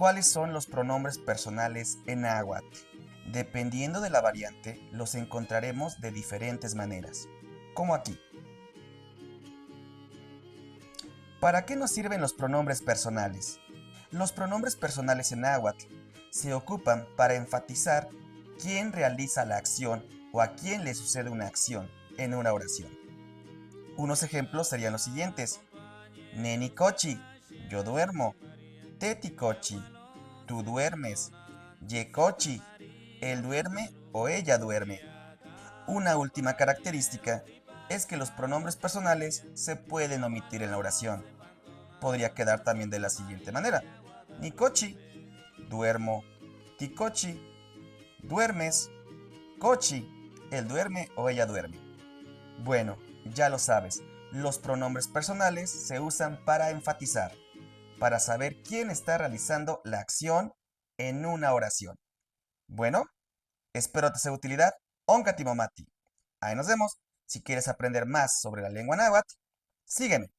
¿Cuáles son los pronombres personales en náhuatl? Dependiendo de la variante, los encontraremos de diferentes maneras, como aquí. ¿Para qué nos sirven los pronombres personales? Los pronombres personales en náhuatl se ocupan para enfatizar quién realiza la acción o a quién le sucede una acción en una oración. Unos ejemplos serían los siguientes: Neni kochi, yo duermo; Teti kochi, tú duermes; Ye kochi, él duerme o ella duerme. Una última característica es que los pronombres personales se pueden omitir en la oración. Podría quedar también de la siguiente manera: Nikochi, duermo; Tikochi, duermes; Kochi, él duerme o ella duerme. Bueno, ya lo sabes, los pronombres personales se usan para enfatizar, para saber quién está realizando la acción en una oración. Bueno, espero te sea de utilidad. Onkatimomati. Ahí nos vemos. Si quieres aprender más sobre la lengua náhuatl, sígueme.